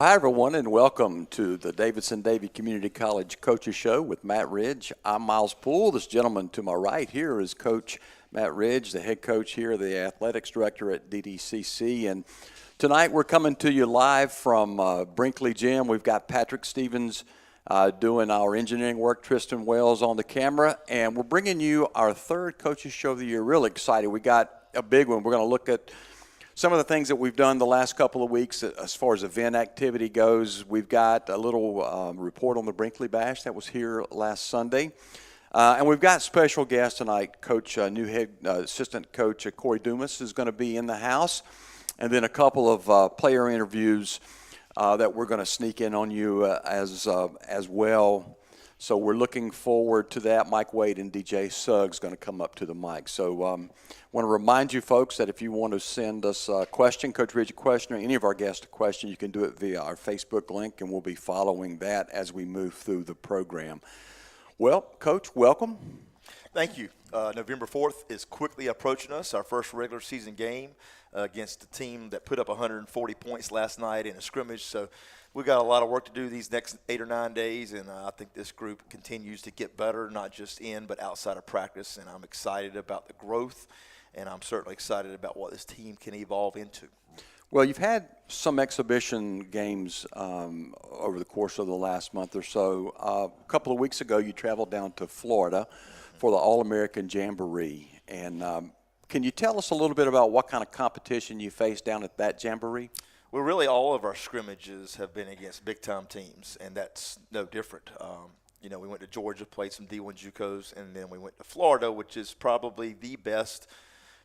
Hi, everyone, and welcome to the Davidson-Davie Community College Coaches Show with Matt Ridge. I'm Miles Poole. This gentleman to my right here is Coach Matt Ridge, the head coach here, the athletics director at DDCC. And tonight we're coming to you live from Brinkley Gym. We've got Patrick Stevens doing our engineering work, Tristan Wells on the camera, and we're bringing you our third Coaches Show of the year. Really excited. We got a big one. We're going to look at some of the things that we've done the last couple of weeks as far as event activity goes. We've got a little report on the Brinkley Bash that was here last Sunday. And we've got special guests tonight. Coach, new head assistant coach Corey Dumas is going to be in the house. And then a couple of player interviews that we're going to sneak in on you as well. So we're looking forward to that. Mike Wade and DJ Suggs going to come up to the mic. So want to remind you folks that if you want to send us a question, Coach Ridge a question, or any of our guests a question, you can do it via our Facebook link, and we'll be following that as we move through the program. Well, Coach, welcome. Thank you. November 4th is quickly approaching us, our first regular season game against a team that put up 140 points last night in a scrimmage. So we've got a lot of work to do these next 8 or 9 days, and I think this group continues to get better, not just in but outside of practice, and I'm excited about the growth, and I'm certainly excited about what this team can evolve into. Well, you've had some exhibition games over the course of the last month or so. A couple of weeks ago, you traveled down to Florida for the All-American Jamboree. And can you tell us a little bit about what kind of competition you faced down at that Jamboree? Well, really all of our scrimmages have been against big-time teams, and that's no different. We went to Georgia, played some D1 JUCOs, and then we went to Florida, which is probably the best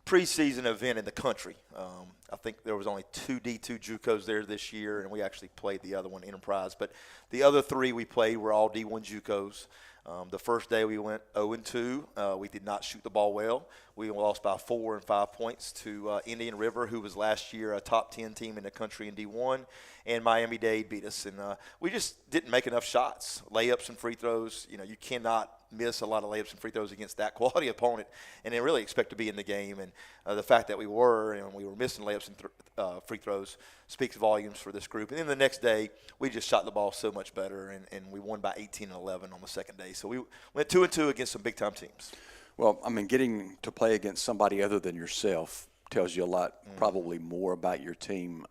preseason event in the country. I think there was only 2 D2 JUCOs there this year, and we actually played the other one, Enterprise. But the other 3 we played were all D1 JUCOs. The first day we went 0-2. We did not shoot the ball well. We lost by 4 and 5 points to Indian River, who was last year a top 10 team in the country in D1, and Miami-Dade beat us. And we just didn't make enough shots, layups and free throws. You cannot miss a lot of layups and free throws against that quality opponent and then really expect to be in the game. And the fact that we were missing layups and free throws speaks volumes for this group. And then the next day, we just shot the ball so much better, and we won by 18 and 11 on the second day. So we went 2-2 against some big-time teams. Well, I mean, getting to play against somebody other than yourself tells you a lot, probably more about your team.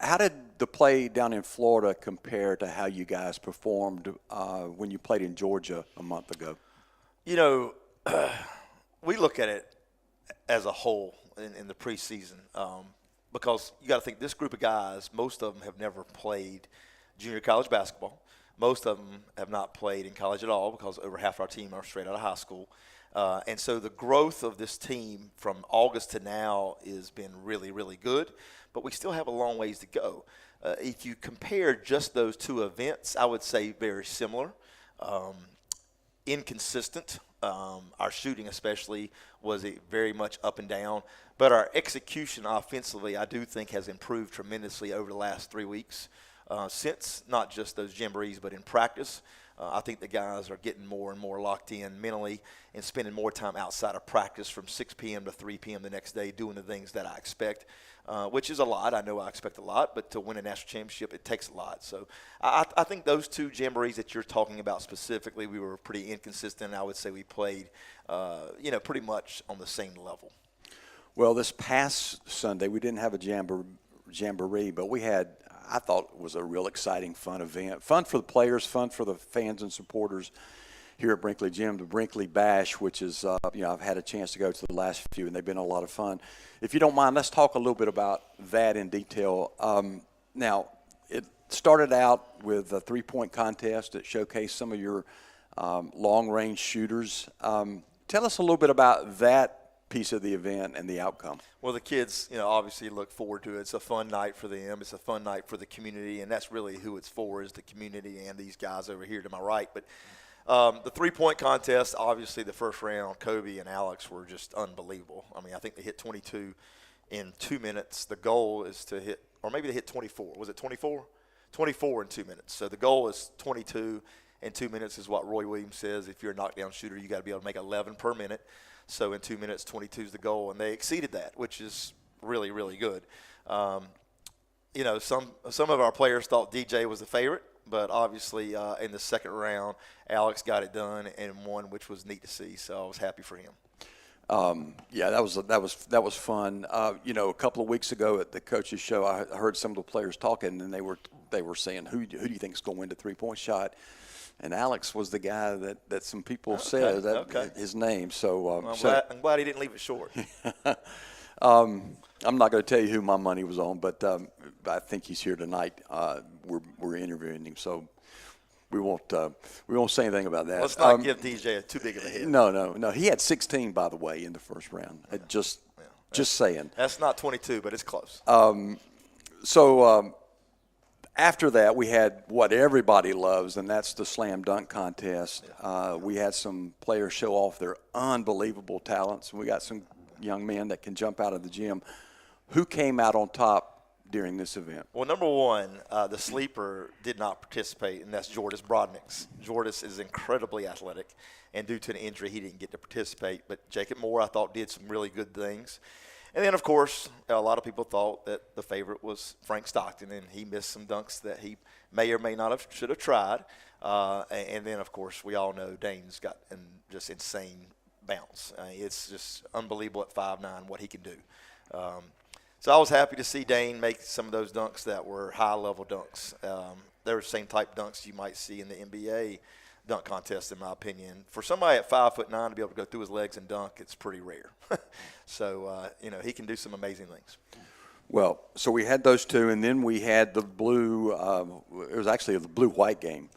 How did the play down in Florida compare to how you guys performed when you played in Georgia a month ago? We look at it as a whole in the preseason because you got to think this group of guys, most of them have never played junior college basketball. Most of them have not played in college at all because over half our team are straight out of high school. And so the growth of this team from August to now has been really, really good, but we still have a long ways to go. If you compare just those 2 events, I would say very similar. Inconsistent. Our shooting especially was very much up and down, but our execution offensively I do think has improved tremendously over the last 3 weeks since not just those jamborees but in practice. I think the guys are getting more and more locked in mentally and spending more time outside of practice from 6 p.m. to 3 p.m. the next day doing the things that I expect, which is a lot. I know I expect a lot, but to win a national championship, it takes a lot. So I think those 2 jamborees that you're talking about specifically, we were pretty inconsistent. I would say we played, pretty much on the same level. Well, this past Sunday, we didn't have a jamboree, but we had, I thought it was a real exciting, fun event. Fun for the players, fun for the fans and supporters here at Brinkley Gym, the Brinkley Bash, which is, I've had a chance to go to the last few, and they've been a lot of fun. If you don't mind, let's talk a little bit about that in detail. Now, it started out with a 3-point contest that showcased some of your long-range shooters. Tell us a little bit about that piece of the event and the outcome. Well, the kids, obviously look forward to it. It's a fun night for them. It's a fun night for the community, and that's really who it's for, is the community and these guys over here to my right. But the 3-point contest, obviously the first round, Kobe and Alex were just unbelievable. I mean, I think they hit 22 in 2 minutes. The goal is to hit, or maybe they hit 24. Was it 24? 24 in 2 minutes. So the goal is 22 in 2 minutes is what Roy Williams says. If you're a knockdown shooter, you got to be able to make 11 per minute. So in 2 minutes, 22 is the goal, and they exceeded that, which is really, really good. some of our players thought DJ was the favorite, but obviously in the second round, Alex got it done and won, which was neat to see. So I was happy for him. Yeah, that was fun. A couple of weeks ago at the coaches show, I heard some of the players talking, and they were saying, who do you think is going to win the 3-point shot? And Alex was the guy that some people said his name. So I'm glad he didn't leave it short. I'm not going to tell you who my money was on, but I think he's here tonight. We're interviewing him, so we won't say anything about that. Let's not give DJ too big of a hit. No. He had 16, by the way, in the first round. Just saying. That's not 22, but it's close. After that, we had what everybody loves, and that's the slam dunk contest. We had some players show off their unbelievable talents. We got some young men that can jump out of the gym. Who came out on top during this event? Well, number one, the sleeper did not participate, and that's Jordis Brodniks. Jordis is incredibly athletic, and due to an injury, he didn't get to participate. But Jacob Moore, I thought, did some really good things. And then, of course, a lot of people thought that the favorite was Frank Stockton, and he missed some dunks that he may or may not have should have tried. And then, of course, we all know Dane's got just insane bounce. It's just unbelievable at 5'9" what he can do. So I was happy to see Dane make some of those dunks that were high-level dunks. They were the same type dunks you might see in the NBA dunk contest, in my opinion. For somebody at 5'9" to be able to go through his legs and dunk, it's pretty rare. So, he can do some amazing things. Well, so we had those two, and then we had the blue it was actually the blue-white game.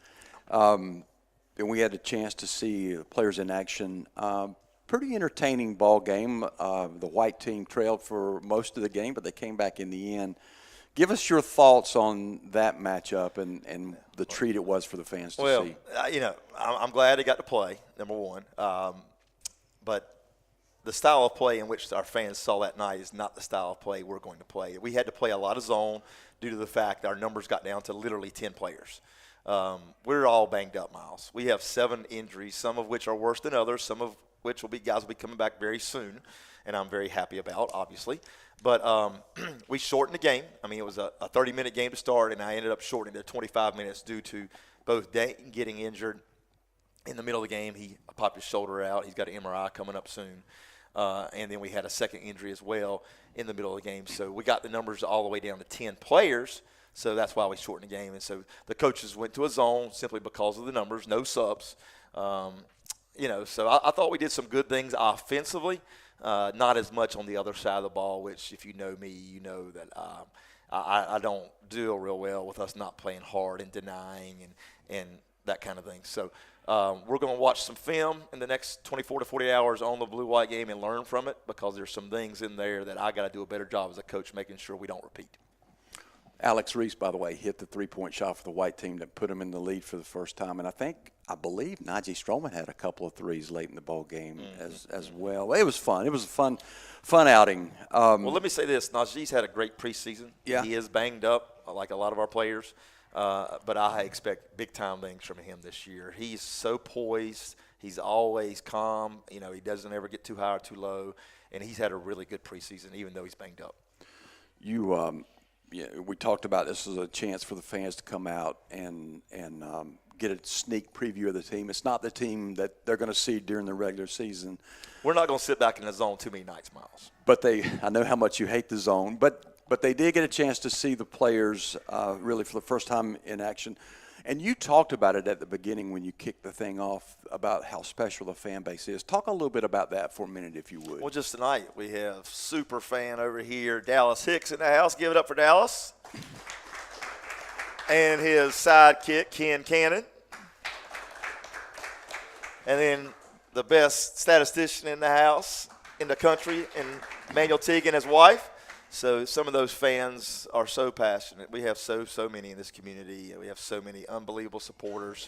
And we had a chance to see the players in action. Pretty entertaining ball game. The white team trailed for most of the game, but they came back in the end. Give us your thoughts on that matchup and the treat it was for the fans to see. Well, I'm glad they got to play, number one. But the style of play in which our fans saw that night is not the style of play we're going to play. We had to play a lot of zone due to the fact that our numbers got down to literally 10 players. We're all banged up, Miles. We have 7 injuries, some of which are worse than others, some of which guys will be coming back very soon, and I'm very happy about, obviously. But we shortened the game. I mean, it was a 30-minute game to start, and I ended up shortening it to 25 minutes due to both Dane getting injured in the middle of the game. He popped his shoulder out. He's got an MRI coming up soon. And then we had a second injury as well in the middle of the game. So we got the numbers all the way down to 10 players. So that's why we shortened the game. And so the coaches went to a zone simply because of the numbers, no subs. So I thought we did some good things offensively, not as much on the other side of the ball, which if you know me, you know that I don't deal real well with us not playing hard and denying and that kind of thing. So we're going to watch some film in the next 24 to 48 hours on the blue-white game and learn from it because there's some things in there that I got to do a better job as a coach making sure we don't repeat. Alex Reese, by the way, hit the 3-point shot for the white team that put him in the lead for the first time. And I believe Najee Stroman had a couple of threes late in the ball game as well. It was fun. It was a fun outing. Well, let me say this. Najee's had a great preseason. Yeah. He is banged up like a lot of our players. But I expect big-time things from him this year. He's so poised. He's always calm. He doesn't ever get too high or too low. And he's had a really good preseason, even though he's banged up. We talked about this as a chance for the fans to come out and get a sneak preview of the team. It's not the team that they're going to see during the regular season. We're not going to sit back in the zone too many nights, Miles. But I know how much you hate the zone, but they did get a chance to see the players really for the first time in action. And you talked about it at the beginning when you kicked the thing off about how special the fan base is. Talk a little bit about that for a minute, if you would. Well, just tonight we have super fan over here, Dallas Hicks in the house. Give it up for Dallas. And his sidekick, Ken Cannon. And then the best statistician in the house, in the country, and Manuel Teague and his wife. So some of those fans are so passionate. We have so many in this community. We have so many unbelievable supporters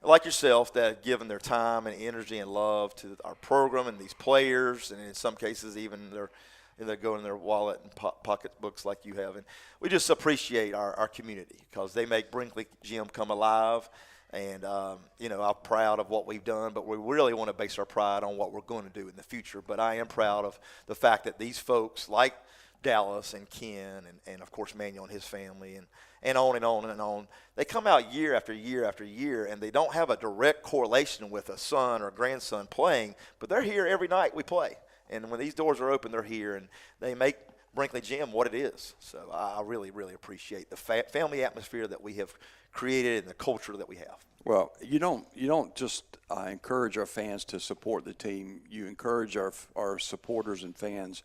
like yourself that have given their time and energy and love to our program and these players, and in some cases even they're going in their wallet and pocketbooks like you have. And we just appreciate our community because they make Brinkley Gym come alive. And, I'm proud of what we've done, but we really want to base our pride on what we're going to do in the future. But I am proud of the fact that these folks, like Dallas and Ken and of course Manuel and his family and on and on and on. They come out year after year after year, and they don't have a direct correlation with a son or grandson playing, but they're here every night we play. And when these doors are open, they're here, and they make Brinkley Gym what it is. So I really, really appreciate the family atmosphere that we have created and the culture that we have. Well, you don't just encourage our fans to support the team. You encourage our supporters and fans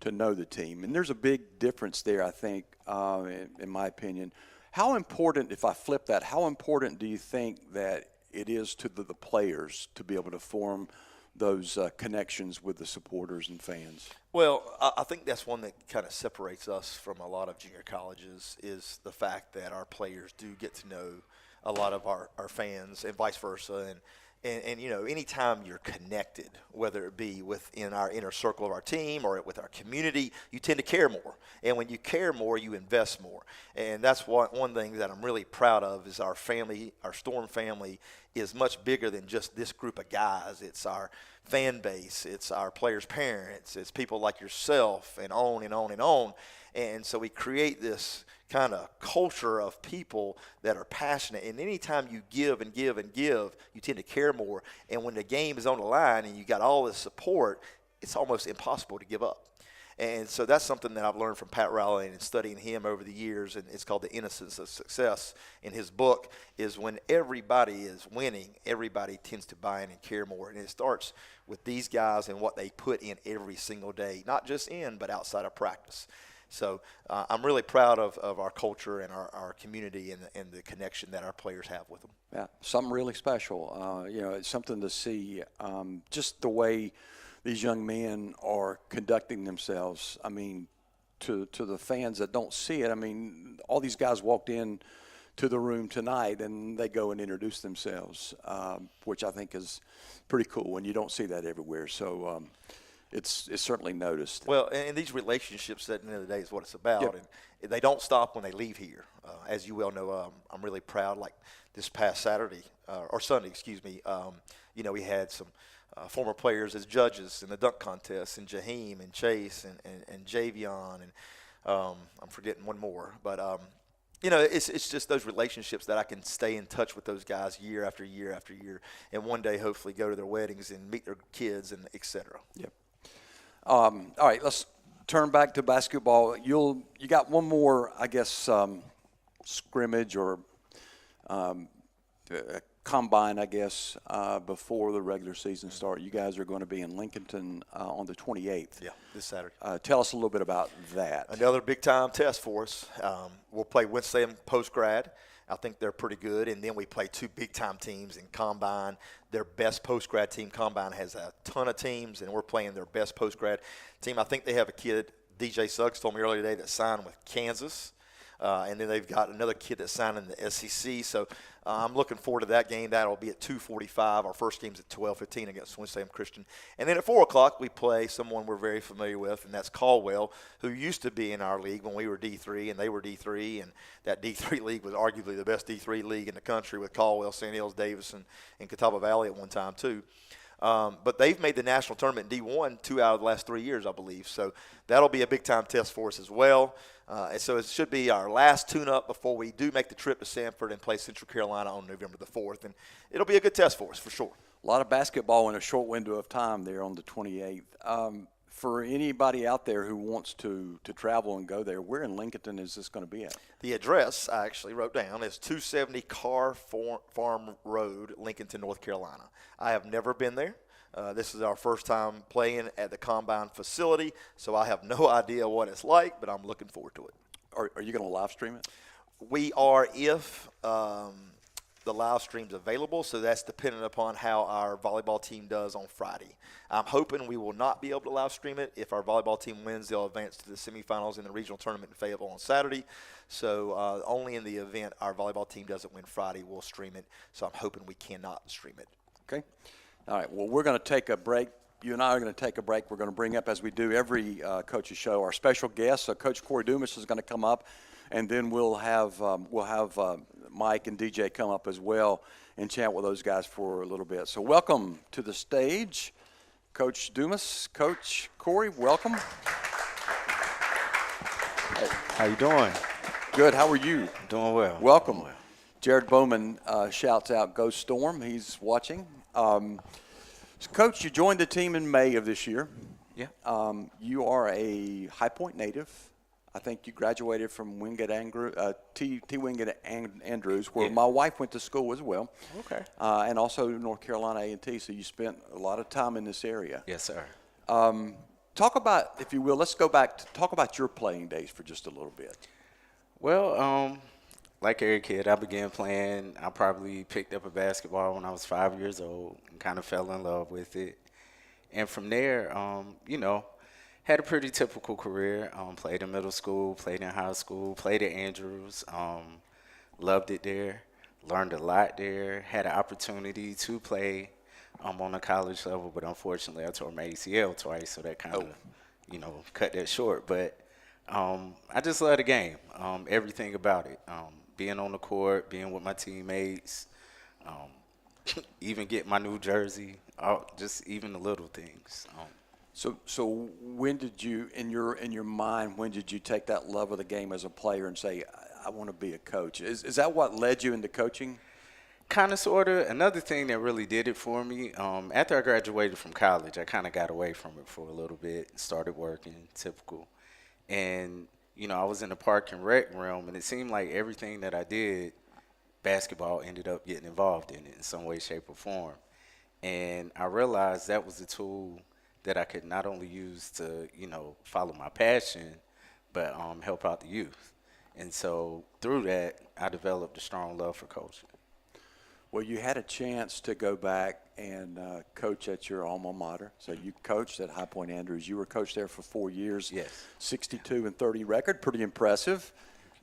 to know the team. And there's a big difference there, I think, in my opinion. How important, if I flip that, how important do you think that it is to the players to be able to form those connections with the supporters and fans? Well, I think that's one that kind of separates us from a lot of junior colleges is the fact that our players do get to know a lot of our fans and vice versa. And you know, anytime you're connected, whether it be within our inner circle of our team or with our community, you tend to care more. And when you care more, you invest more. And that's one thing that I'm really proud of is our family, our Storm family is much bigger than just this group of guys. It's our fan base, it's our players' parents, it's people like yourself, and on and on and on. And so we create this kind of culture of people that are passionate. And anytime you give and give and give, you tend to care more. And when the game is on the line and you got all this support, it's almost impossible to give up. And so that's something that I've learned from Pat Riley and studying him over the years, and it's called The Innocence of Success in his book, is when everybody is winning, everybody tends to buy in and care more. And it starts with these guys and what they put in every single day, not just in, but outside of practice. So I'm really proud of our culture and our community and the connection that our players have with them. Yeah, something really special. You know, it's something to see just the way these young men are conducting themselves. I mean, to the fans that don't see it, I mean, all these guys walked in to the room tonight and they go and introduce themselves, which I think is pretty cool when you don't see that everywhere. So it's certainly noticed. Well, and these relationships at the end of the day is what it's about. Yep. And they don't stop when they leave here. As you well know, I'm really proud, like this past Saturday, or Sunday, excuse me, you know, we had some former players as judges in the dunk contest, and Jaheim and Chase and Javion, and I'm forgetting one more. But, you know, it's just those relationships that I can stay in touch with those guys year after year after year, and one day hopefully go to their weddings and meet their kids and et cetera. Yep. All right, let's turn back to basketball. You got one more, I guess, scrimmage or combine, I guess, before the regular season start. You guys are going to be in Lincolnton on the 28th. Yeah, this Saturday. Tell us a little bit about that. Another big-time test for us. We'll play Winston post-grad. I think they're pretty good. And then we play two big-time teams in Combine. Their best post-grad team, Combine, has a ton of teams, and we're playing their best post-grad team. I think they have a kid, DJ Suggs told me earlier today, that signed with Kansas. And then they've got another kid that signed in the SEC. So I'm looking forward to that game. That'll be at 2:45. Our first game's at 12:15 against Winston Christian. And then at 4 o'clock, we play someone we're very familiar with, and that's Caldwell, who used to be in our league when we were D3 and they were D3. And that D3 league was arguably the best D3 league in the country with Caldwell, St. Hills, Davidson, and Catawba Valley at one time too. But they've made the national tournament in D1 2 out of the last 3 years, I believe. So that'll be a big-time test for us as well. And so it should be our last tune-up before we do make the trip to Sanford and play Central Carolina on November the 4th. And it'll be a good test for us, for sure. A lot of basketball in a short window of time there on the 28th. For anybody out there who wants to travel and go there, where in Lincolnton is this going to be at? The address I actually wrote down is 270 Carr Farm Road, Lincolnton, North Carolina. I have never been there. This is our first time playing at the Combine facility, so I have no idea what it's like, but I'm looking forward to it. Are you going to live stream it? We are, if the live stream's available, so that's dependent upon how our volleyball team does on Friday. I'm hoping we will not be able to live stream it. If our volleyball team wins, they'll advance to the semifinals in the regional tournament in Fayetteville on Saturday. So only in the event our volleyball team doesn't win Friday, we'll stream it. So I'm hoping we cannot stream it. Okay. All right. Well, we're going to take a break. You and I are going to take a break. We're going to bring up, as we do every coach's show, our special guest. So Coach Corey Dumas is going to come up, and then we'll have Mike and DJ come up as well and chat with those guys for a little bit. So welcome to the stage, Coach Dumas, Coach Corey. Welcome. How you doing? Good. How are you? Doing well. Welcome. Doing well. Jared Bowman shouts out, "Go Storm." He's watching. Coach, you joined the team in May of this year. Yeah. You are a High Point native. I think you graduated from T. Wingate Andrews, where Yeah. my wife went to school as well. Okay. And also North Carolina A&T. So you spent a lot of time in this area. Yes, sir. Talk about, if you will, let's go back to talk about your playing days for just a little bit. Well, like every kid, I began playing. I probably picked up a basketball when I was 5 years old and kind of fell in love with it. And from there, had a pretty typical career. Played in middle school, played in high school, played at Andrews. Loved it there. Learned a lot there. Had an opportunity to play on a college level, but unfortunately I tore my ACL twice, so that kind of, cut that short. But I just love the game, everything about it. Being on the court, being with my teammates, even get my new jersey, just even the little things. So when did you, in your mind, when did you take that love of the game as a player and say, I want to be a coach? Is that what led you into coaching? Kind of, sort of. Another thing that really did it for me, after I graduated from college, I kind of got away from it for a little bit, started working, typical. And, I was in the park and rec realm, and it seemed like everything that I did, basketball ended up getting involved in it in some way, shape, or form. And I realized that was a tool that I could not only use to, follow my passion, but help out the youth. And so through that, I developed a strong love for coaching. Well, you had a chance to go back and coach at your alma mater. So you coached at High Point Andrews. You were coach there for 4 years. Yes. 62-30 record, pretty impressive.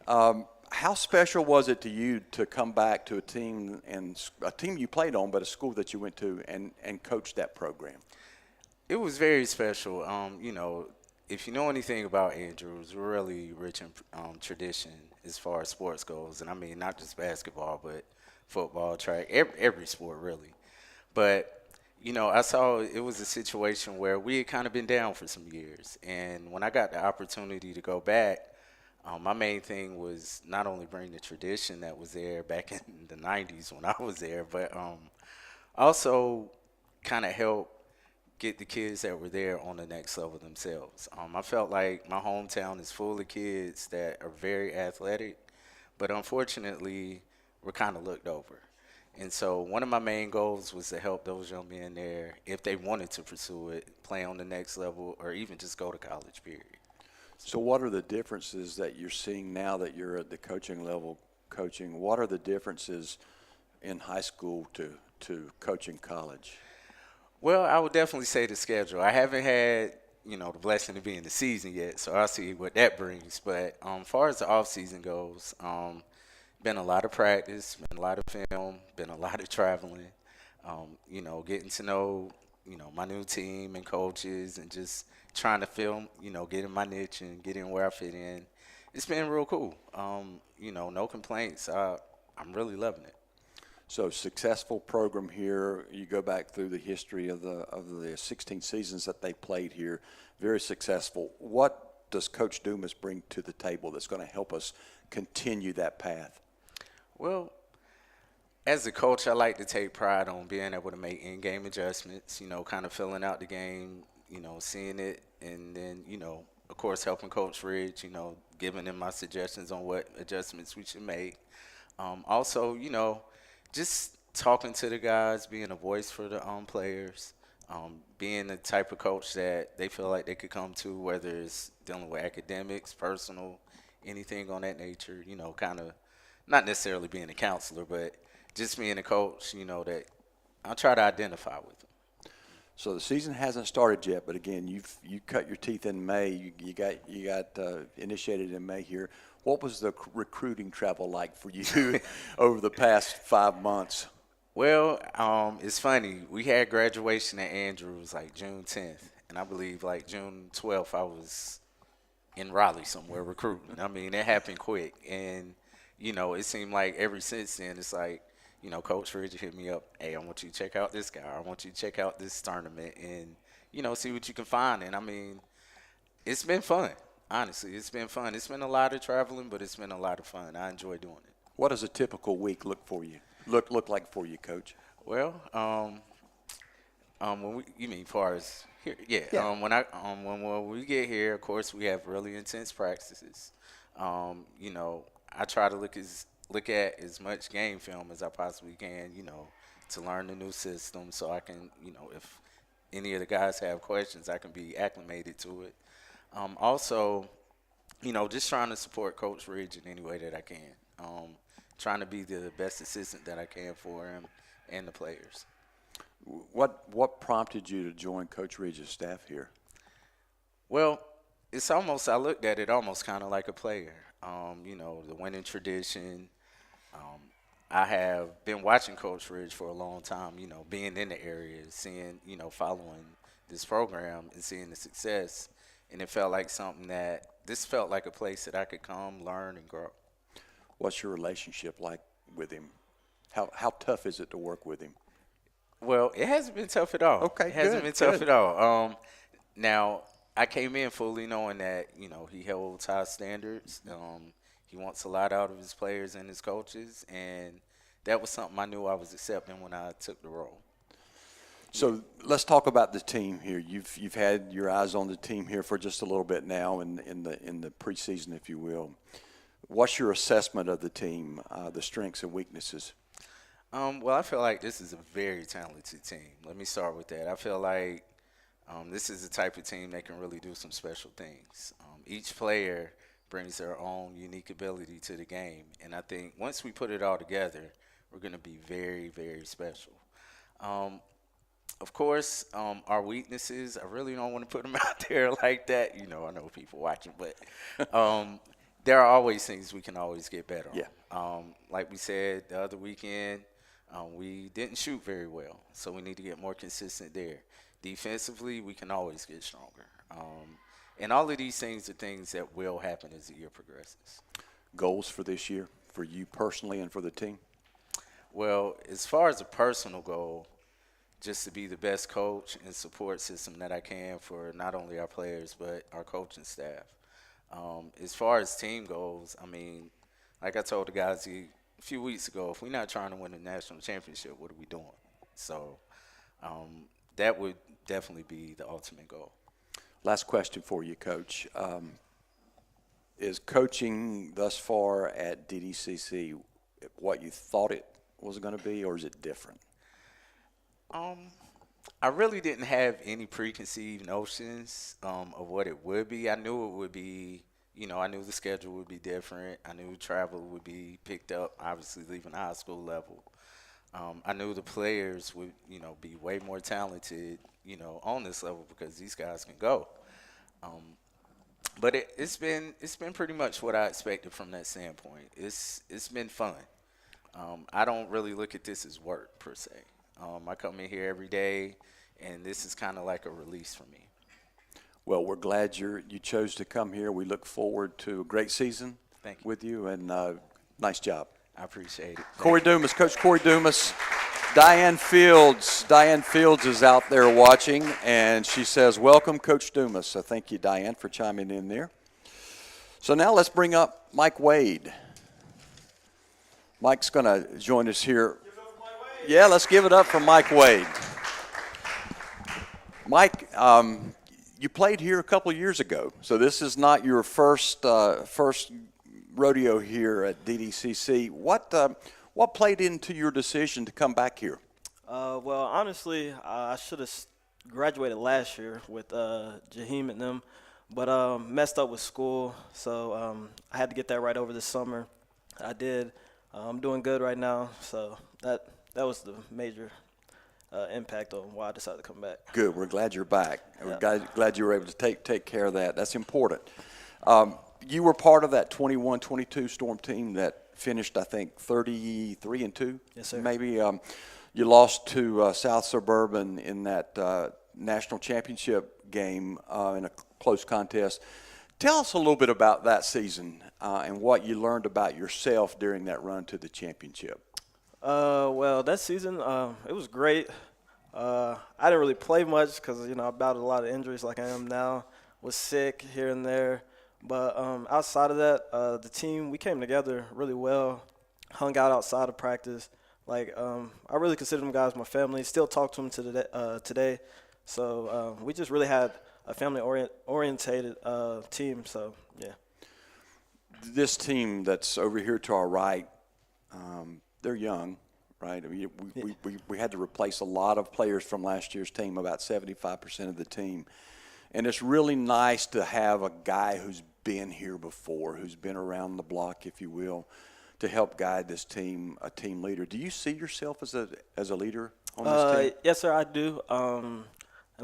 How special was it to you to come back to a team you played on, but a school that you went to and coach that program? It was very special. If you know anything about Andrews, we're really rich in tradition as far as sports goes. And I mean, not just basketball, but football, track, every sport really. But, I saw it was a situation where we had kind of been down for some years. And when I got the opportunity to go back, my main thing was not only bring the tradition that was there back in the 90s when I was there, but also kind of help get the kids that were there on the next level themselves. I felt like my hometown is full of kids that are very athletic, but unfortunately, we're kind of looked over. And so one of my main goals was to help those young men there, if they wanted to pursue it, play on the next level, or even just go to college, period. So what are the differences that you're seeing now that you're at the coaching level coaching? What are the differences in high school to coaching college? Well, I would definitely say the schedule. I haven't had, the blessing to be in the season yet, so I'll see what that brings. But as far as the off season goes, been a lot of practice, been a lot of film, been a lot of traveling, getting to know, my new team and coaches and just trying to film, getting my niche and getting where I fit in. It's been real cool. No complaints. I'm really loving it. So successful program here. You go back through the history of the 16 seasons that they played here. Very successful. What does Coach Dumas bring to the table that's going to help us continue that path? Well, as a coach, I like to take pride on being able to make in-game adjustments, kind of filling out the game, seeing it, and then, of course, helping Coach Ridge, giving him my suggestions on what adjustments we should make. Also, just talking to the guys, being a voice for the players, being the type of coach that they feel like they could come to, whether it's dealing with academics, personal, anything on that nature, kind of not necessarily being a counselor, but just being a coach, that I'll try to identify with them. So the season hasn't started yet, but again, you cut your teeth in May. You got initiated in May here. What was the recruiting travel like for you over the past 5 months? Well, it's funny. We had graduation at Andrews like June 10th, and I believe like June 12th I was in Raleigh somewhere recruiting. I mean, it happened quick, and it seemed like ever since then it's like, Coach Ridge hit me up. Hey, I want you to check out this guy. I want you to check out this tournament and, see what you can find. And, I mean, it's been fun. Honestly, it's been fun. It's been a lot of traveling, but it's been a lot of fun. I enjoy doing it. What does a typical week look like for you, Coach? Well, you mean far as here? Yeah. Yeah. When we get here, of course, we have really intense practices. You know, I try to look at as much game film as I possibly can. You know, to learn the new system, so I can, you know, if any of the guys have questions, I can be acclimated to it. Also, you know, just trying to support Coach Ridge in any way that I can. Trying to be the best assistant that I can for him and the players. What prompted you to join Coach Ridge's staff here? Well, it's almost, I looked at it almost kind of like a player. You know, the winning tradition. I have been watching Coach Ridge for a long time, you know, being in the area, seeing, you know, following this program and seeing the success. And it felt like this felt like a place that I could come, learn, and grow. What's your relationship like with him? How tough is it to work with him? Well, it hasn't been tough at all. Okay, it hasn't good, been tough good. at all. Now, I came in fully knowing that, you know, he holds high standards. He wants a lot out of his players and his coaches, and that was something I knew I was accepting when I took the role. So let's talk about the team here. You've had your eyes on the team here for just a little bit now in the preseason, if you will. What's your assessment of the team, the strengths and weaknesses? Well, I feel like this is a very talented team. Let me start with that. I feel like this is the type of team that can really do some special things. Each player brings their own unique ability to the game, and I think once we put it all together, we're going to be very, very special. Of course, our weaknesses, I really don't want to put them out there like that. You know, I know people watching, but there are always things we can always get better on. Yeah. Like we said the other weekend, we didn't shoot very well, so we need to get more consistent there. Defensively, we can always get stronger. And all of these things are things that will happen as the year progresses. Goals for this year, for you personally and for the team? Well, as far as a personal goal, just to be the best coach and support system that I can for not only our players but our coaching staff. As far as team goals, I mean, like I told the guys a few weeks ago, if we're not trying to win a national championship, what are we doing? So that would definitely be the ultimate goal. Last question for you, Coach. Is coaching thus far at DDCC what you thought it was going to be, or is it different? I really didn't have any preconceived notions of what it would be. I knew it would be, you know, I knew the schedule would be different. I knew travel would be picked up, obviously leaving the high school level. I knew the players would, you know, be way more talented, you know, on this level because these guys can go. But it's been pretty much what I expected from that standpoint. It's been fun. I don't really look at this as work per se. I come in here every day, and this is kind of like a release for me. Well, we're glad you chose to come here. We look forward to a great season Thank you. with you, and nice job. I appreciate it. Corey Dumas, Coach Corey Dumas. Diane Fields is out there watching, and she says, welcome, Coach Dumas. So thank you, Diane, for chiming in there. So now let's bring up Mike Wade. Mike's going to join us here. Yeah, let's give it up for Mike Wade. Mike, you played here a couple of years ago, so this is not your first rodeo here at DDCC. What played into your decision to come back here? Well, honestly, I should have graduated last year with Jaheim and them, but messed up with school, so I had to get that right over the summer. I did. I'm doing good right now, so that was the major impact on why I decided to come back. Good. We're glad you're back. Yeah. We're glad you were able to take care of that. That's important. You were part of that 21-22 Storm team that finished, I think, 33-2. Yes, sir. Maybe you lost to South Suburban in that national championship game in a close contest. Tell us a little bit about that season and what you learned about yourself during that run to the championship. Well, that season, it was great. I didn't really play much because, you know, I battled a lot of injuries like I am now. Was sick here and there. But outside of that, the team, we came together really well, hung out outside of practice. Like, I really consider them guys my family. Still talk to them today. So we just really had a family-orientated team. So, yeah. This team that's over here to our right, they're young, right? I mean, we had to replace a lot of players from last year's team, about 75% of the team. And it's really nice to have a guy who's been here before, who's been around the block, if you will, to help guide this team, a team leader. Do you see yourself as a leader on this team? Yes, sir, I do. And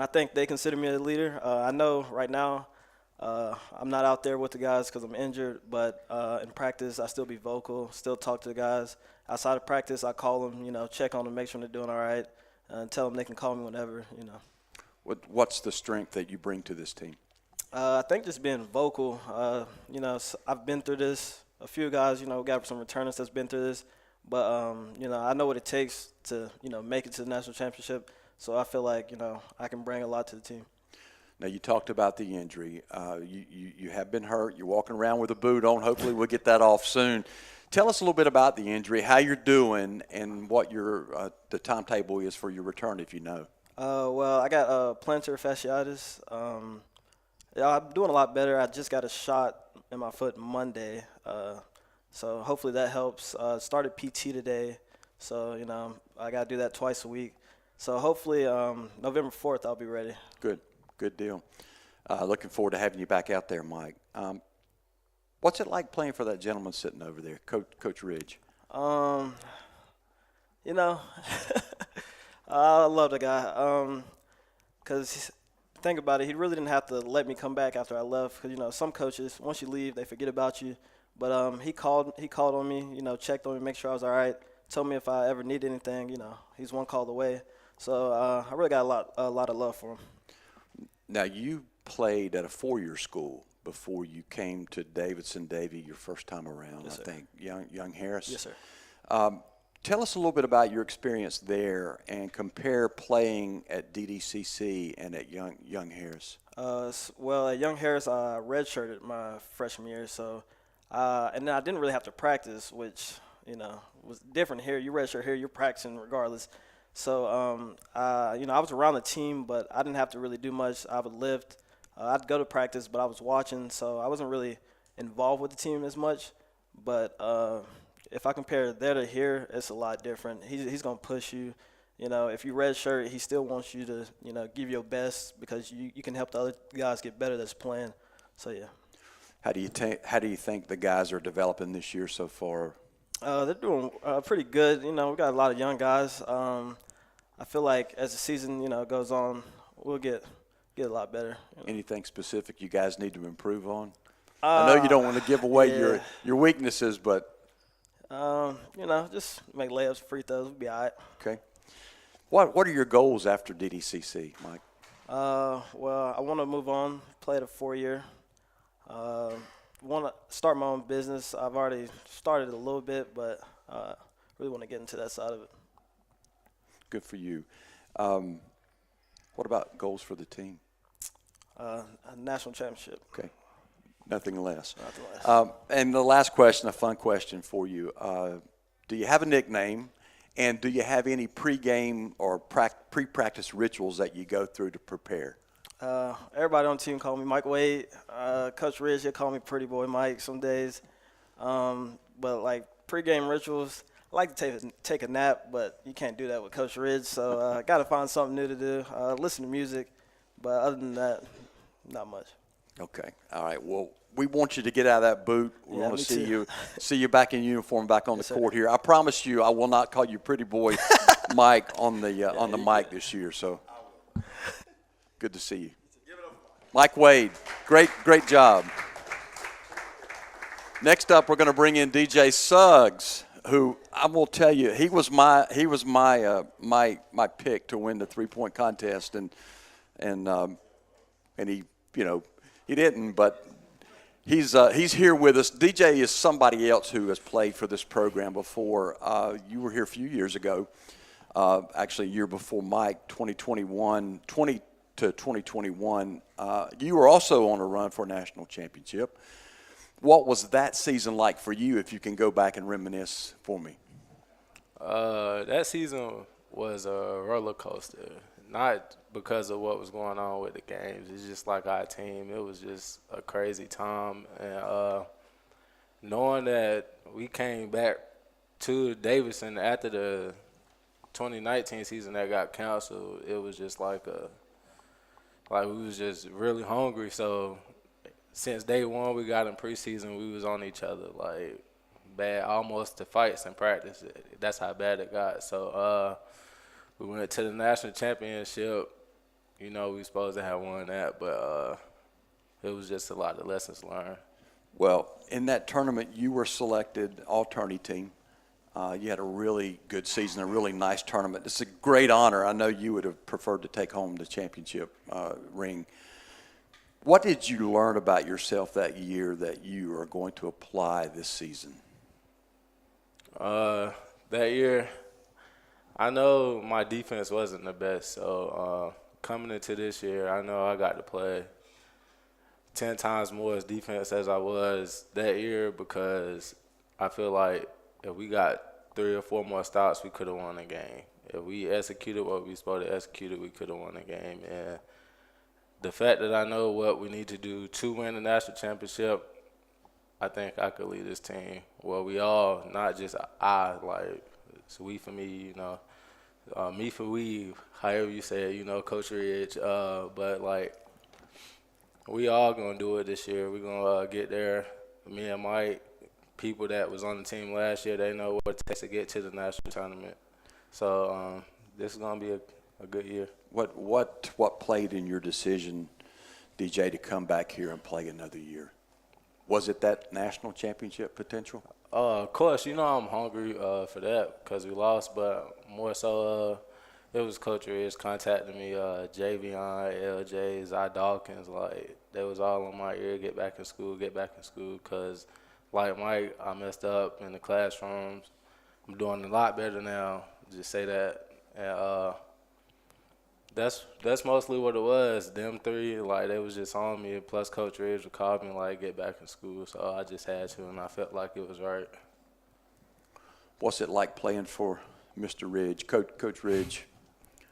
I think they consider me a leader. I know right now I'm not out there with the guys because I'm injured, but in practice I still be vocal, still talk to the guys. Outside of practice, I call them, check on them, make sure they're doing all right, and tell them they can call me whenever. What's the strength that you bring to this team? I think just being vocal. I've been through this. A few guys, got some returners that's been through this. But, I know what it takes to, make it to the national championship. So I feel like, I can bring a lot to the team. Now, you talked about the injury. You have been hurt. You're walking around with a boot on. Hopefully we'll get that off soon. Tell us a little bit about the injury, how you're doing, and what the timetable is for your return, if you know. Well, I got plantar fasciitis. I'm doing a lot better. I just got a shot in my foot Monday, so hopefully that helps. Started PT today, so I got to do that twice a week. So hopefully November 4th I'll be ready. Good deal. Looking forward to having you back out there, Mike. What's it like playing for that gentleman sitting over there, Coach Ridge? I love the guy because think about it, he really didn't have to let me come back after I left because, some coaches, once you leave, they forget about you. But he called on me, checked on me, make sure I was all right, told me if I ever need anything, he's one call away. So I really got a lot of love for him. Now, you played at a four-year school before you came to Davidson-Davie your first time around, yes, I think, Young Harris. Yes, sir. Tell us a little bit about your experience there and compare playing at DDCC and at Young Harris. Well, at Young Harris, I redshirted my freshman year, so and then I didn't really have to practice, which was different here. You redshirt here, you're practicing regardless. So I was around the team, but I didn't have to really do much. I would lift, I'd go to practice, but I was watching, so I wasn't really involved with the team as much. But if I compare there to here, it's a lot different. He's gonna push you. If you redshirt, he still wants you to, give your best because you can help the other guys get better that's playing. So yeah. How do you think the guys are developing this year so far? They're doing pretty good. We got a lot of young guys. I feel like as the season, goes on, we'll get a lot better. Anything specific you guys need to improve on? I know you don't want to give away your weaknesses, but just make layups, free throws, we'll be all right. Okay. What are your goals after DDCC, Mike? Well, I want to move on, play at a 4-year. Want to start my own business. I've already started a little bit, but really want to get into that side of it. Good for you. What about goals for the team? A national championship. Okay. Nothing less. Nothing less. And the last question, a fun question for you. Do you have a nickname, and do you have any pregame or pre-practice rituals that you go through to prepare? Everybody on the team call me Mike Wade. Coach Ridge, he'll call me Pretty Boy Mike some days. But like pregame rituals, I like to take a nap, but you can't do that with Coach Ridge. So I got to find something new to do. Listen to music, but other than that, not much. Okay. All right. Well, we want you to get out of that boot. We want to see you back in uniform, back on the court here. I promise you, I will not call you Pretty Boy Mike on the mic this year. So good to see you, Mike Wade. Great job. Next up, we're going to bring in DJ Suggs, who I will tell you, he was my pick to win the 3-point contest, and he he didn't, but he's here with us. DJ is somebody else who has played for this program before. You were here a few years ago, actually a year before Mike, 2021, to 2021, you were also on a run for a national championship. What was that season like for you, if you can go back and reminisce for me? That season was a roller coaster, not because of what was going on with the games. It's just like our team. It was just a crazy time. And knowing that we came back to Davidson after the 2019 season that got canceled, it was just like we was just really hungry. So since day one we got in preseason, we was on each other like bad, almost to fights in practice. That's how bad it got. So we went to the national championship. You know, we supposed to have won that, but it was just a lot of lessons learned. Well, in that tournament, you were selected all-tourney team. You had a really good season, a really nice tournament. It's a great honor. I know you would have preferred to take home the championship ring. What did you learn about yourself that year that you are going to apply this season? That year, I know my defense wasn't the best. So coming into this year, I know I got to play 10 times more as defense as I was that year, because I feel like if we got 3 or 4 more stops, we could have won the game. If we executed what we were supposed to execute, we could have won the game. And the fact that I know what we need to do to win the national championship, I think I could lead this team. Well, we all, not just I, like, it's we for me, you know, me for we, however you say it, you know, Coach Ridge. But, like, we all going to do it this year. We're going to get there. Me and Mike, people that was on the team last year, they know what it takes to get to the national tournament. So this is going to be a good year. What played in your decision, DJ, to come back here and play another year? Was it that national championship potential? Of course, you know I'm hungry for that because we lost, but more so it was Coach Ridge contacting me, Javion, LJ, Zy Dawkins, like they was all on my ear, get back in school, because like Mike, I messed up in the classrooms. I'm doing a lot better now, just say that. And that's mostly what it was. Them three, like, they was just on me. Plus, Coach Ridge would call me, like, get back in school. So I just had to, and I felt like it was right. What's it like playing for Mr. Ridge, Coach Ridge?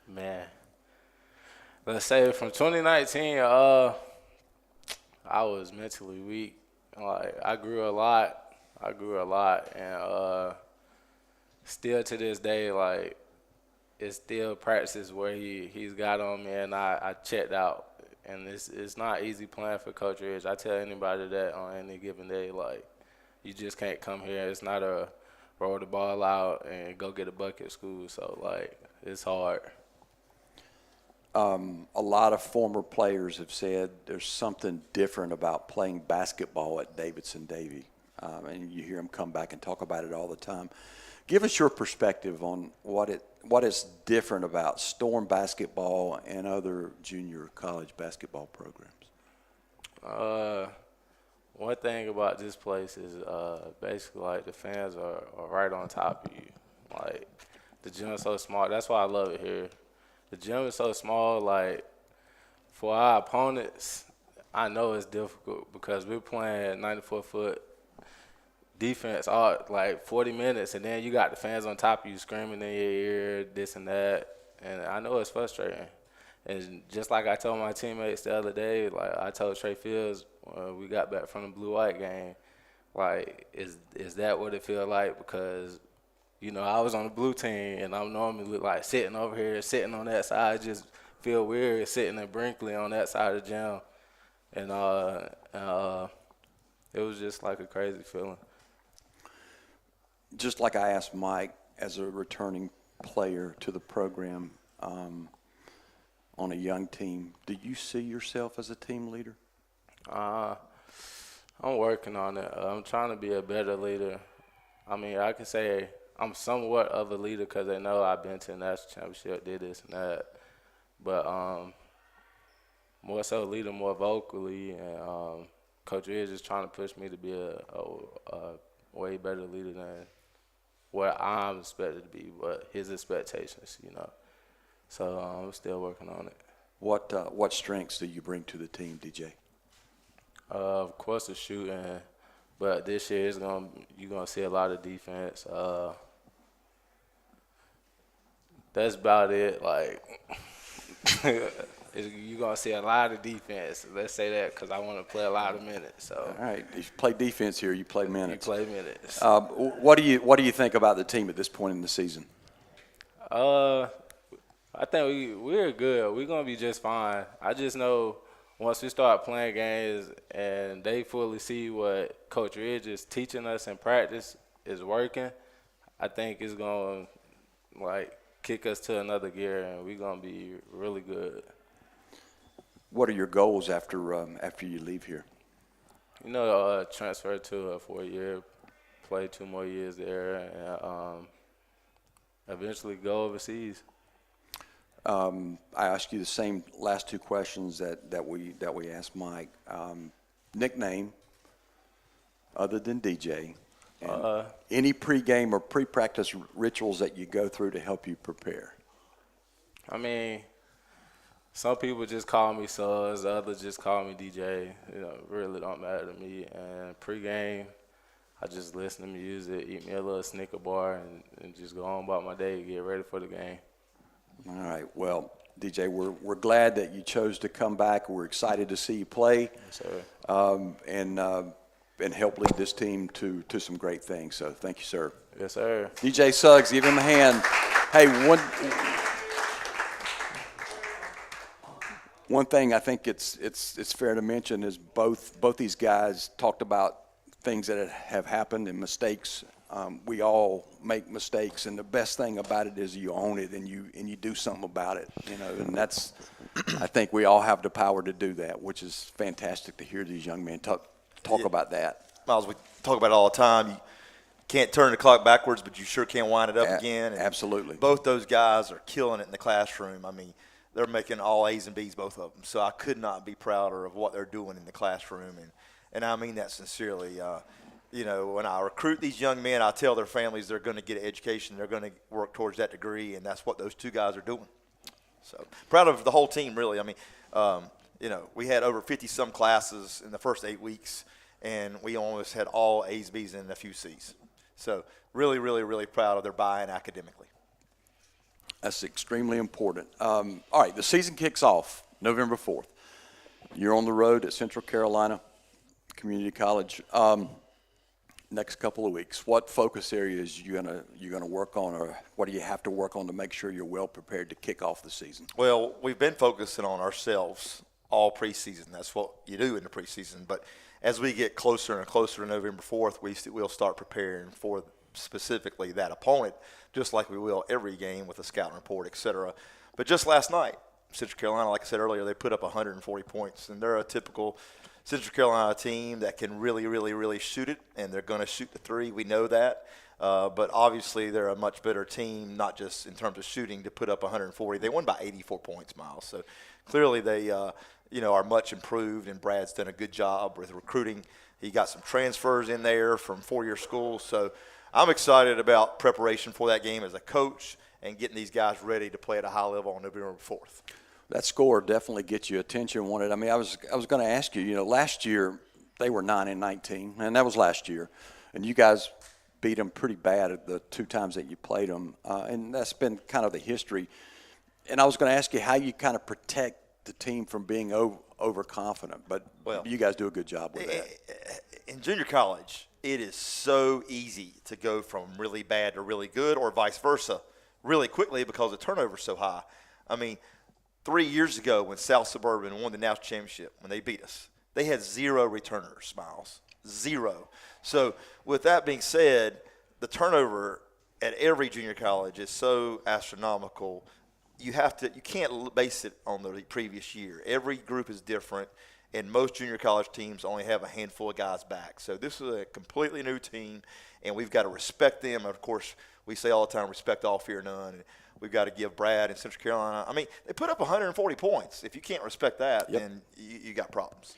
Man, let's say from 2019, I was mentally weak. Like, I grew a lot, and still to this day, like, it's still practices where he's got on me, and I checked out. And it's not easy playing for Coach Ridge. I tell anybody that on any given day, like, you just can't come here. It's not a roll the ball out and go get a bucket at school. So, like, it's hard. A lot of former players have said there's something different about playing basketball at Davidson-Davie. And you hear them come back and talk about it all the time. Give us your perspective on what is different about Storm basketball and other junior college basketball programs. One thing about this place is basically, like, the fans are right on top of you. Like, the gym is so small. That's why I love it here. The gym is so small, like, for our opponents, I know it's difficult because we're playing 94-foot defense all like 40 minutes, and then you got the fans on top of you screaming in your ear, this and that, and I know it's frustrating. And just like I told my teammates the other day, like I told Trey Fields when we got back from the blue-white game, like, is that what it feel like? Because, you know, I was on the blue team, and I'm normally like sitting over here, sitting on that side, just feel weird sitting at Brinkley on that side of the gym, and it was just like a crazy feeling. Just like I asked Mike, as a returning player to the program on a young team, do you see yourself as a team leader? I'm working on it. I'm trying to be a better leader. I mean, I can say I'm somewhat of a leader because they know I've been to the national championship, did this and that. But more so leader more vocally, and Coach Ridge is trying to push me to be a way better leader than what I'm expected to be, but his expectations, you know. So I'm still working on it. What strengths do you bring to the team, DJ? Of course, the shooting, but this year you're gonna see a lot of defense. That's about it. Like you're gonna see a lot of defense. Let's say that because I want to play a lot of minutes. So All right, you play defense here. You play minutes. you play minutes. What do you think about the team at this point in the season? I think we're good. We're gonna be just fine. I just know once we start playing games and they fully see what Coach Ridge is teaching us in practice is working, I think it's gonna kick us to another gear, and we're gonna be really good. What are your goals after you leave here? Transfer to a 4-year, play 2 more years there, and eventually go overseas. I asked you the same last 2 questions that we asked Mike. Nickname other than DJ, and any pregame or pre-practice rituals that you go through to help you prepare. I mean, some people just call me Suz, others just call me DJ. It really don't matter to me. And pregame, I just listen to music, eat me a little Snicker bar, and just go on about my day, get ready for the game. All right. Well, DJ, we're glad that you chose to come back. We're excited to see you play, Yes, sir. and help lead this team to some great things. So thank you, sir. Yes, sir. DJ Suggs, give him a hand. Hey, one thing I think it's fair to mention is both these guys talked about things that have happened and mistakes. We all make mistakes, and the best thing about it is you own it and you do something about it. And that's, I think we all have the power to do that, which is fantastic to hear these young men talk about that. Miles, we talk about it all the time. You can't turn the clock backwards, but you sure can wind it up again. And absolutely. Both those guys are killing it in the classroom. I mean, they're making all A's and B's, both of them. So I could not be prouder of what they're doing in the classroom, and I mean that sincerely. When I recruit these young men, I tell their families they're going to get an education, they're going to work towards that degree, and that's what those 2 guys are doing. So proud of the whole team, really. I mean, we had over 50-some classes in the first 8 weeks, and we almost had all A's, B's, and a few C's. So really, really, really proud of their buy-in academically. That's extremely important. All right, the season kicks off November 4th. You're on the road at Central Carolina Community College. Next couple of weeks, what focus areas you're gonna work on, or what do you have to work on to make sure you're well prepared to kick off the season? Well, we've been focusing on ourselves all preseason. That's what you do in the preseason. But as we get closer and closer to November 4th, we'll start preparing for specifically that opponent, just like we will every game with a scouting report, et cetera. But just last night, Central Carolina, like I said earlier, they put up 140 points, and they're a typical Central Carolina team that can really, really, really shoot it, and they're going to shoot the 3. We know that. But obviously they're a much better team, not just in terms of shooting, to put up 140. They won by 84 points, Miles. So clearly they are much improved, and Brad's done a good job with recruiting. He got some transfers in there from 4-year schools. So I'm excited about preparation for that game as a coach and getting these guys ready to play at a high level on November 4th. That score definitely gets you attention. I mean, I was going to ask you. Last year they were 9-19, and that was last year, and you guys beat them pretty bad at the 2 times that you played them, and that's been kind of the history. And I was going to ask you how you kind of protect the team from being overconfident, but you guys do a good job with that. In junior college, it is so easy to go from really bad to really good, or vice versa, really quickly because the turnover is so high. I mean, 3 years ago when South Suburban won the national championship, when they beat us, they had 0 returners, Miles. 0. So with that being said, the turnover at every junior college is so astronomical. You can't base it on the previous year. Every group is different, and most junior college teams only have a handful of guys back. So this is a completely new team, and we've got to respect them. Of course, we say all the time, respect all, fear none. And we've got to give Brad and Central Carolina. I mean, they put up 140 points. If you can't respect that, then you got problems.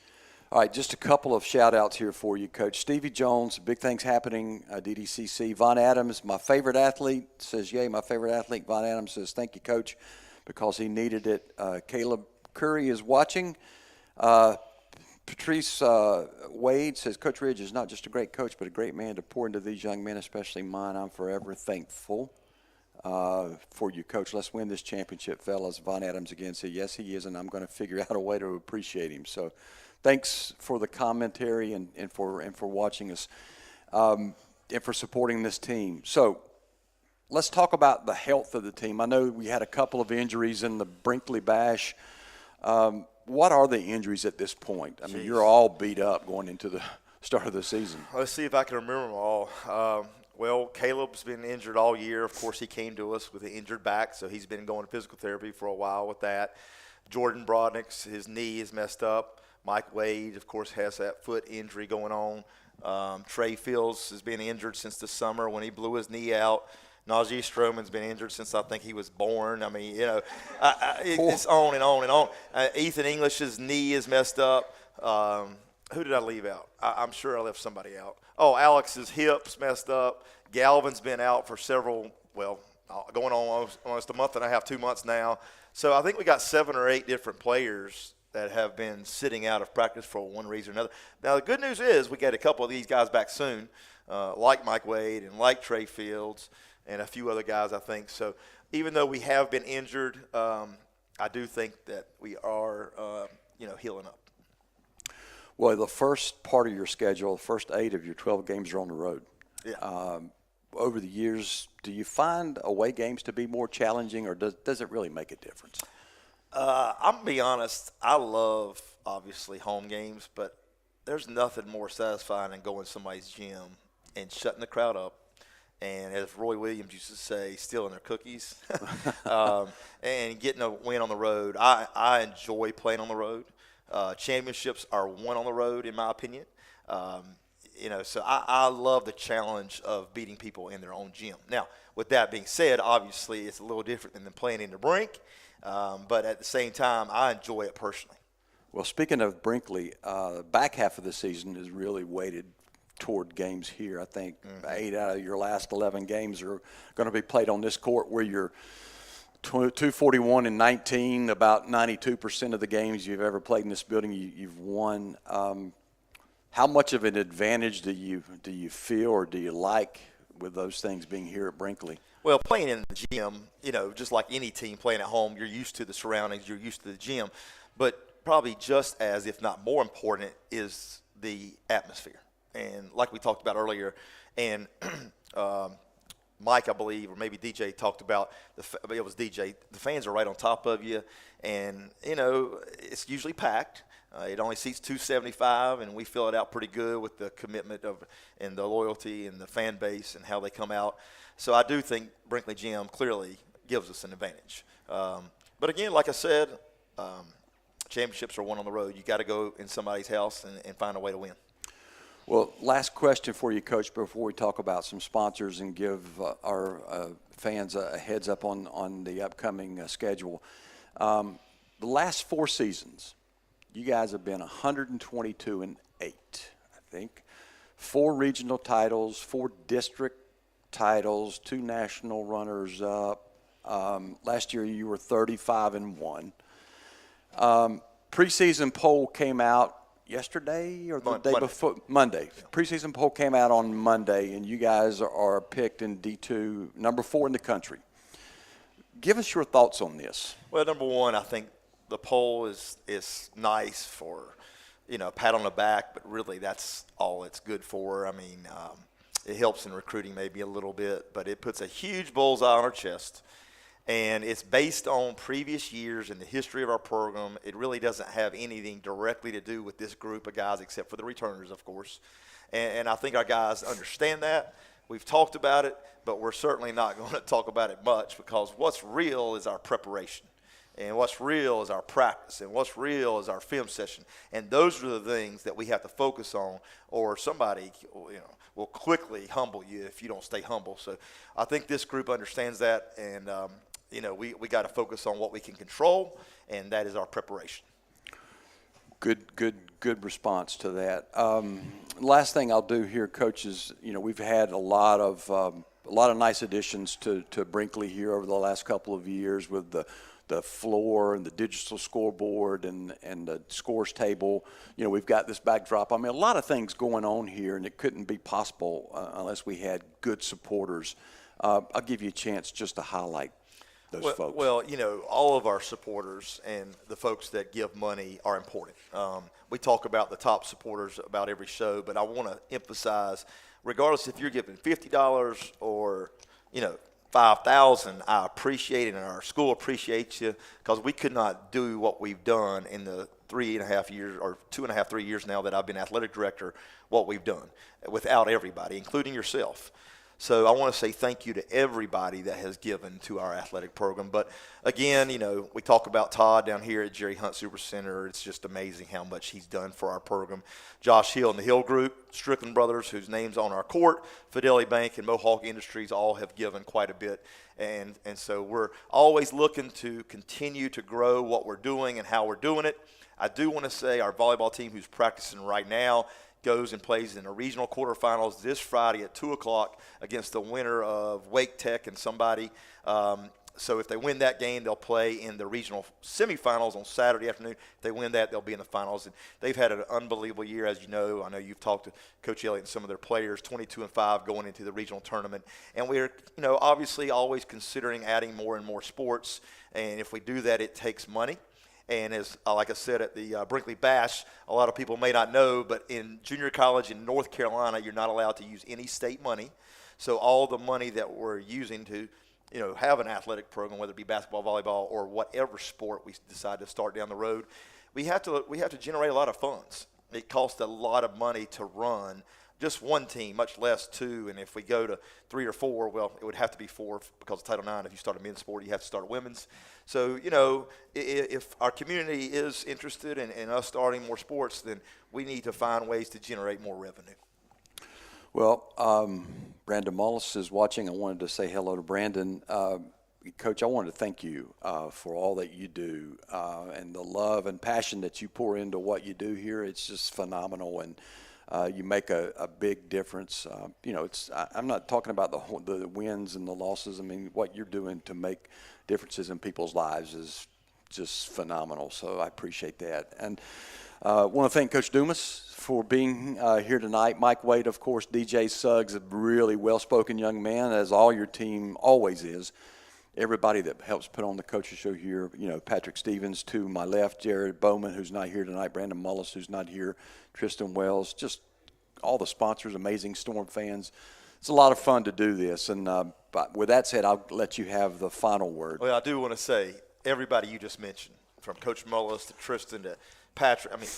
All right, just a couple of shout-outs here for you, Coach. Stevie Jones, big things happening, DDCC. Von Adams, my favorite athlete, says, yay, my favorite athlete. Von Adams says, thank you, Coach, because he needed it. Curry is watching. Patrice Wade says, Coach Ridge is not just a great coach, but a great man to pour into these young men, especially mine. I'm forever thankful for you, Coach. Let's win this championship, fellas. Von Adams again said, yes, he is, and I'm going to figure out a way to appreciate him. So thanks for the commentary and for watching us and for supporting this team. So let's talk about the health of the team. I know we had a couple of injuries in the Brinkley Bash. What are the injuries at this point? I mean, you're all beat up going into the start of the season. Let's see if I can remember them all. Well, Caleb's been injured all year. Of course, he came to us with an injured back, so he's been going to physical therapy for a while with that. Jordan Brodnick's, his knee is messed up. Mike Wade, of course, has that foot injury going on. Trey Fields has been injured since the summer when he blew his knee out. Najee Stroman's been injured since I think he was born. I mean, it's on and on and on. Ethan English's knee is messed up. Who did I leave out? I'm sure I left somebody out. Oh, Alex's hip's messed up. Galvin's been out for going on almost a month and a half, 2 months now. So I think we got 7 or 8 different players that have been sitting out of practice for one reason or another. Now, the good news is we get a couple of these guys back soon, like Mike Wade and like Trey Fields and a few other guys, I think. So even though we have been injured, I do think that we are, healing up. Well, the first part of your schedule, the first 8 of your 12 games are on the road. Yeah. Over the years, do you find away games to be more challenging, or does it really make a difference? I'm going to be honest. I love, obviously, home games, but there's nothing more satisfying than going to somebody's gym and shutting the crowd up. And as Roy Williams used to say, stealing their cookies and getting a win on the road. I enjoy playing on the road. Championships are won on the road, in my opinion. So I love the challenge of beating people in their own gym. Now, with that being said, obviously it's a little different than playing in the Brink. But at the same time, I enjoy it personally. Well, speaking of Brinkley, the back half of the season is really weighted toward games here. I think 8 out of your last 11 games are going to be played on this court where you're 241-19, about 92% of the games you've ever played in this building you've won. How much of an advantage do you feel or do you like with those things being here at Brinkley? Well, playing in the gym, just like any team playing at home, you're used to the surroundings, you're used to the gym. But probably just as, if not more important, is the atmosphere. And like we talked about earlier, and Mike, I believe, or maybe DJ talked about, it was DJ, the fans are right on top of you. And, it's usually packed. It only seats 275, and we fill it out pretty good with the commitment and the loyalty and the fan base and how they come out. So I do think Brinkley Gym clearly gives us an advantage. But again, like I said, championships are won on the road. You got to go in somebody's house and find a way to win. Well, last question for you, Coach, before we talk about some sponsors and give our fans a heads up on the upcoming schedule. The last 4 seasons, you guys have been 122-8, I think. 4 regional titles, 4 district titles, 2 national runners up. Last year you were 35-1. Preseason poll came out yesterday or the day before? Monday. Preseason poll came out on Monday, and you guys are picked in D2, number 4 in the country. Give us your thoughts on this. Well, number one, I think the poll is nice for, a pat on the back, but really that's all it's good for. I mean, it helps in recruiting maybe a little bit, but it puts a huge bullseye on our chest. And it's based on previous years in the history of our program. It really doesn't have anything directly to do with this group of guys except for the returners, of course. And I think our guys understand that. We've talked about it, but we're certainly not going to talk about it much because what's real is our preparation. And what's real is our practice. And what's real is our film session. And those are the things that we have to focus on, or somebody will quickly humble you if you don't stay humble. So I think this group understands that, and we got to focus on what we can control, and that is our preparation. Good response to that. Last thing I'll do here, Coach, is we've had a lot of nice additions to Brinkley here over the last couple of years with the the floor and the digital scoreboard and the scores table. You know, we've got this backdrop. I mean, a lot of things going on here, and it couldn't be possible unless we had good supporters. I'll give you a chance just to highlight those folks. Well, you know, all of our supporters and the folks that give money are important. We talk about the top supporters about every show, but I want to emphasize, regardless if you're giving $50 or, you know, $5,000, I appreciate it, and our school appreciates you, because we could not do what we've done in the 3.5 years or 2.5, 3 years now that I've been athletic director, what we've done without everybody, including yourself. So I want to say thank you to everybody that has given to our athletic program. But again, you know, we talk about Todd down here at Jerry Hunt Super Center. It's just amazing how much he's done for our program. Josh Hill and the Hill Group, Strickland Brothers, whose name's on our court, Fidelity Bank and Mohawk Industries all have given quite a bit. And so we're always looking to continue to grow what we're doing and how we're doing it. I do want to say our volleyball team, who's practicing right now, goes and plays in the regional quarterfinals this Friday at 2 o'clock against the winner of Wake Tech and somebody. So if they win that game, they'll play in the regional semifinals on Saturday afternoon. If they win that, they'll be in the finals. And they've had an unbelievable year, as you know. I know you've talked to Coach Elliott and some of their players, 22-5 going into the regional tournament. And we're, you know, obviously always considering adding more and more sports. And if we do that, it takes money. And as like I said at the Brinkley Bash, a lot of people may not know, but in junior college in North Carolina, you're not allowed to use any state money. So all the money that we're using to, you know, have an athletic program, whether it be basketball, volleyball, or whatever sport we decide to start down the road, we have to generate a lot of funds. It costs a lot of money to run just one team, much less two. And if we go to 3 or 4, well, it would have to be 4 because of Title IX. If you start a men's sport, you have to start a women's. So, you know, if our community is interested in us starting more sports, then we need to find ways to generate more revenue. Well, Brandon Mullis is watching. I wanted to say hello to Brandon. Coach, I wanted to thank you for all that you do and the love and passion that you pour into what you do here. It's just phenomenal, and you make a big difference. You know, I'm not talking about the wins and the losses. I mean, what you're doing to make differences in people's lives is just phenomenal. So I appreciate that. And I want to thank Coach Dumas for being here tonight. Mike Wade, of course, DJ Suggs, a really well-spoken young man, as all your team always is. Everybody that helps put on the coaches show here, you know, Patrick Stevens to my left, Jared Bowman, who's not here tonight, Brandon Mullis, who's not here, Tristan Wells, just all the sponsors, amazing Storm fans. It's a lot of fun to do this. And but with that said, I'll let you have the final word. Well, I do want to say, everybody you just mentioned, from Coach Mullis to Tristan to Patrick, I mean,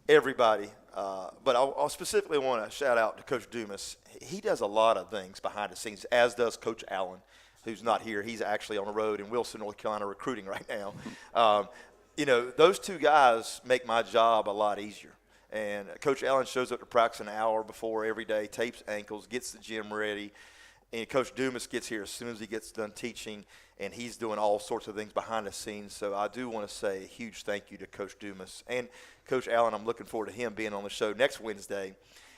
everybody. But I'll specifically want to shout out to Coach Dumas. He does a lot of things behind the scenes, as does Coach Allen, who's not here. He's actually on the road in Wilson, North Carolina, recruiting right now. You know, those two guys make my job a lot easier. And Coach Allen shows up to practice an hour before every day, tapes ankles, gets the gym ready. And Coach Dumas gets here as soon as he gets done teaching, and he's doing all sorts of things behind the scenes. So I do want to say a huge thank you to Coach Dumas. And Coach Allen, I'm looking forward to him being on the show next Wednesday.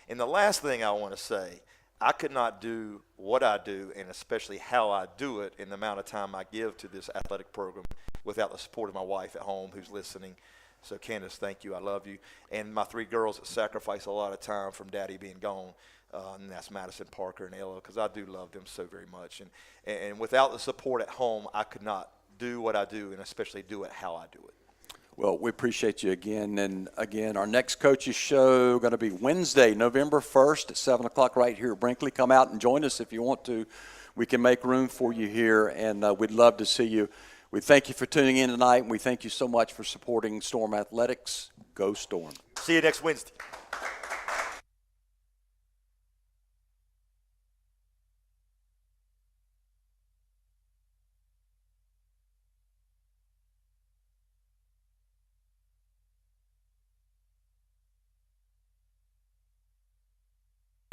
And the last thing I want to say, I could not do what I do, and especially how I do it in the amount of time I give to this athletic program without the support of my wife at home who's listening. So, Candace, thank you. I love you. And my 3 girls that sacrifice a lot of time from Daddy being gone, and that's Madison, Parker, and Ella, because I do love them so very much. And without the support at home, I could not do what I do, and especially do it how I do it. Well, we appreciate you again. And, again, our next coaches show going to be Wednesday, November 1st at 7 o'clock right here at Brinkley. Come out and join us if you want to. We can make room for you here, and we'd love to see you. We thank you for tuning in tonight, and we thank you so much for supporting Storm Athletics. Go Storm. See you next Wednesday.